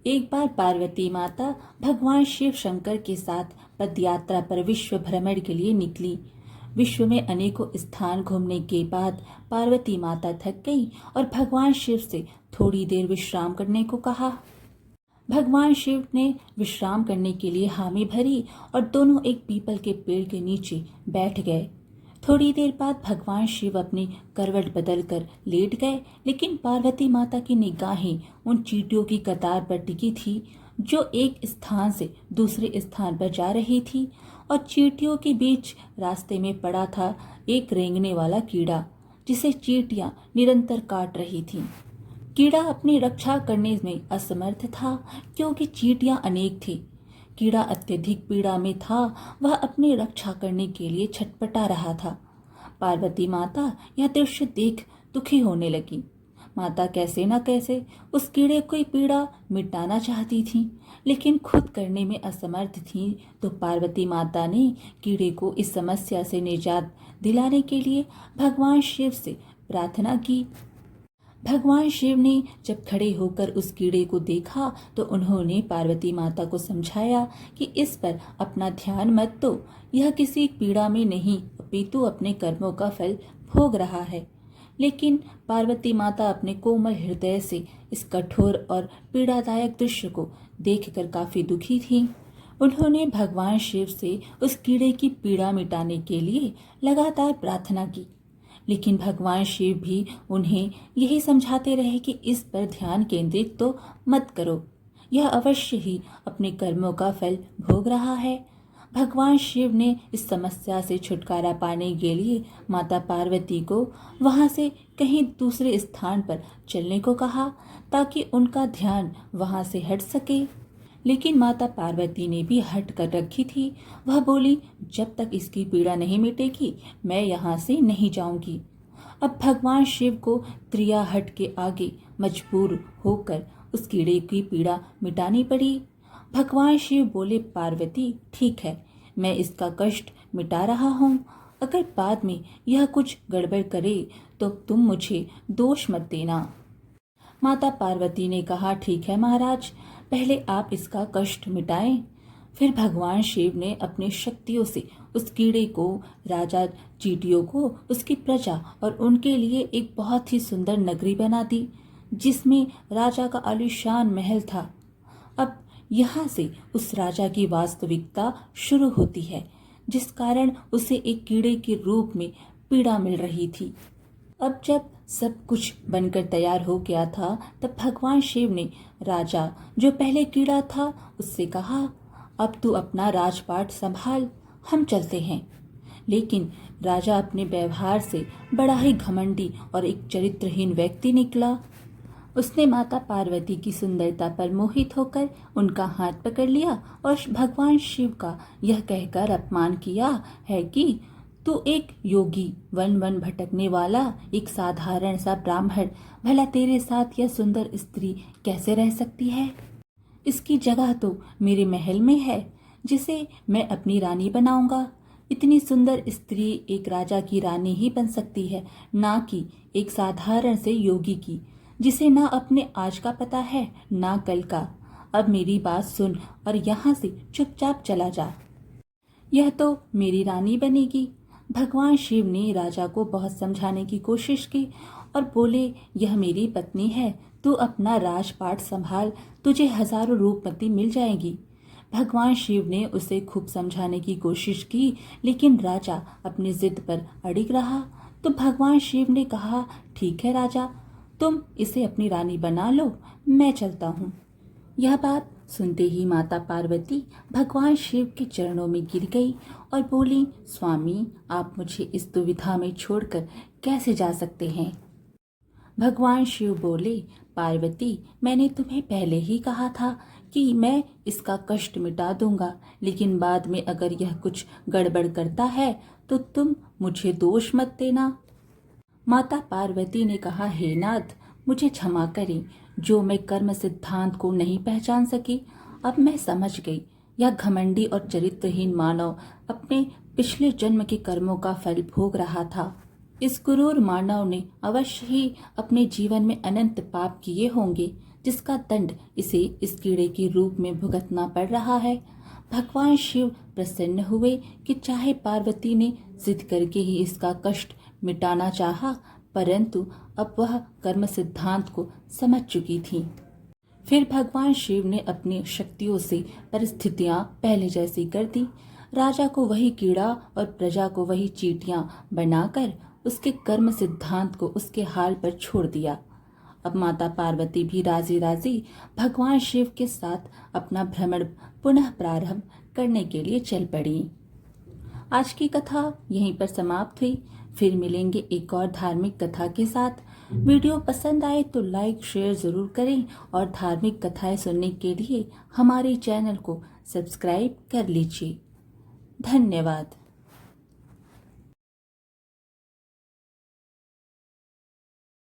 एक बार पार्वती माता भगवान शिव शंकर के साथ पदयात्रा पर विश्व भ्रमण के लिए निकली। विश्व में अनेकों स्थान घूमने के बाद पार्वती माता थक गई और भगवान शिव से थोड़ी देर विश्राम करने को कहा। भगवान शिव ने विश्राम करने के लिए हामी भरी और दोनों एक पीपल के पेड़ के नीचे बैठ गए। थोड़ी देर बाद भगवान शिव अपनी करवट बदलकर लेट गए, लेकिन पार्वती माता की निगाहें उन चींटियों की कतार पर टिकी थी जो एक स्थान से दूसरे स्थान पर जा रही थी। और चींटियों के बीच रास्ते में पड़ा था एक रेंगने वाला कीड़ा जिसे चींटियां निरंतर काट रही थीं। कीड़ा अपनी रक्षा करने में असमर्थ था क्योंकि चींटियां अनेक थी। कीड़ा अत्यधिक पीड़ा में था, वह अपनी रक्षा करने के लिए छटपटा रहा था। पार्वती माता यह दृश्य देख दुखी होने लगी। माता कैसे न कैसे उस कीड़े की पीड़ा मिटाना चाहती थी, लेकिन खुद करने में असमर्थ थी। तो पार्वती माता ने कीड़े को इस समस्या से निजात दिलाने के लिए भगवान शिव से प्रार्थना की। भगवान शिव ने जब खड़े होकर उस कीड़े को देखा तो उन्होंने पार्वती माता को समझाया कि इस पर अपना ध्यान मत दो, यह किसी पीड़ा में नहीं अपितु अपने कर्मों का फल भोग रहा है। लेकिन पार्वती माता अपने कोमल हृदय से इस कठोर और पीड़ादायक दृश्य को देखकर काफी दुखी थी। उन्होंने भगवान शिव से उस कीड़े की पीड़ा मिटाने के लिए लगातार प्रार्थना की, लेकिन भगवान शिव भी उन्हें यही समझाते रहे कि इस पर ध्यान केंद्रित तो मत करो, यह अवश्य ही अपने कर्मों का फल भोग रहा है। भगवान शिव ने इस समस्या से छुटकारा पाने के लिए माता पार्वती को वहां से कहीं दूसरे स्थान पर चलने को कहा ताकि उनका ध्यान वहां से हट सके। लेकिन माता पार्वती ने भी हट कर रखी थी। वह बोली, जब तक इसकी पीड़ा नहीं मिटेगी मैं यहाँ से नहीं जाऊंगी। अब भगवान शिव को त्रियाहट के आगे मजबूर होकर उस कीड़े की पीड़ा मिटानी पड़ी। भगवान शिव बोले, पार्वती ठीक है, मैं इसका कष्ट मिटा रहा हूँ। अगर बाद में यह कुछ गड़बड़ करे तो तुम मुझे दोष मत देना। माता पार्वती ने कहा, ठीक है महाराज, पहले आप इसका कष्ट मिटाएं। फिर भगवान शिव ने अपनी शक्तियों से उस कीड़े को, राजा चींटियों को, उसकी प्रजा और उनके लिए एक बहुत ही सुंदर नगरी बना दी जिसमें राजा का आलीशान महल था। अब यहाँ से उस राजा की वास्तविकता शुरू होती है, जिस कारण उसे एक कीड़े के रूप में पीड़ा मिल रही थी। अब जब सब कुछ बनकर तैयार हो गया था तब भगवान शिव ने राजा, जो पहले कीड़ा था, उससे कहा, अब तू अपना राजपाट संभाल, हम चलते हैं। लेकिन राजा अपने व्यवहार से बड़ा ही घमंडी और एक चरित्रहीन व्यक्ति निकला। उसने माता पार्वती की सुंदरता पर मोहित होकर उनका हाथ पकड़ लिया और भगवान शिव का यह कहकर अपमान किया है कि तू एक योगी, वन वन भटकने वाला, एक साधारण सा ब्राह्मण, भला तेरे साथ यह सुंदर स्त्री कैसे रह सकती है? इसकी जगह तो मेरे महल में है, जिसे मैं अपनी रानी बनाऊंगा। इतनी सुंदर स्त्री एक राजा की रानी ही बन सकती है, ना कि एक साधारण से योगी की, जिसे ना अपने आज का पता है ना कल का। अब मेरी बात सुन और यहाँ से चुपचाप चला जा। यह तो मेरी रानी बनेगी। भगवान शिव ने राजा को बहुत समझाने की कोशिश की और बोले, यह मेरी पत्नी है, तू अपना राजपाट संभाल, तुझे हजारों रूपमती मिल जाएगी। भगवान शिव ने उसे खूब समझाने की कोशिश की, लेकिन राजा अपनी जिद पर अड़िग रहा। तो भगवान शिव ने कहा, ठीक है राजा, तुम इसे अपनी रानी बना लो, मैं चलता हूँ। यह बात सुनते ही माता पार्वती भगवान शिव के चरणों में गिर गई और बोली, स्वामी, आप मुझे इस दुविधा में छोड़कर कैसे जा सकते हैं? भगवान शिव बोले, पार्वती, मैंने तुम्हें पहले ही कहा था कि मैं इसका कष्ट मिटा दूंगा, लेकिन बाद में अगर यह कुछ गड़बड़ करता है तो तुम मुझे दोष मत देना। माता पार्वती ने कहा, हे नाथ, मुझे क्षमा करें, जो मैं कर्म सिद्धांत को नहीं पहचान सकी। अब मैं समझ गई, यह घमंडी और चरित्रहीन मानव अपने पिछले जन्म के कर्मों का फल भोग रहा था। इस क्रूर मानव ने अवश्य ही अपने जीवन में अनंत पाप किए होंगे, जिसका दंड इसे इस कीड़े के रूप में भुगतना पड़ रहा है। भगवान शिव प्रसन्न हुए कि चाहे पार्वती ने जिद करके ही इसका कष्ट मिटाना चाहा, परंतु अब वह कर्म सिद्धांत को समझ चुकी थी। फिर भगवान शिव ने अपनी शक्तियों से परिस्थितियां पहले जैसी कर दी। राजा को वही कीड़ा और प्रजा को वही चींटियां बनाकर उसके कर्म सिद्धांत को उसके हाल पर छोड़ दिया। अब माता पार्वती भी राजी राजी भगवान शिव के साथ अपना भ्रमण पुनः प्रारंभ करने के लिए चल पड़ी। आज की कथा यहीं पर समाप्त हुई। फिर मिलेंगे एक और धार्मिक कथा के साथ। वीडियो पसंद आए तो लाइक शेयर जरूर करें और धार्मिक कथाएं सुनने के लिए हमारे चैनल को सब्सक्राइब कर लीजिए। धन्यवाद।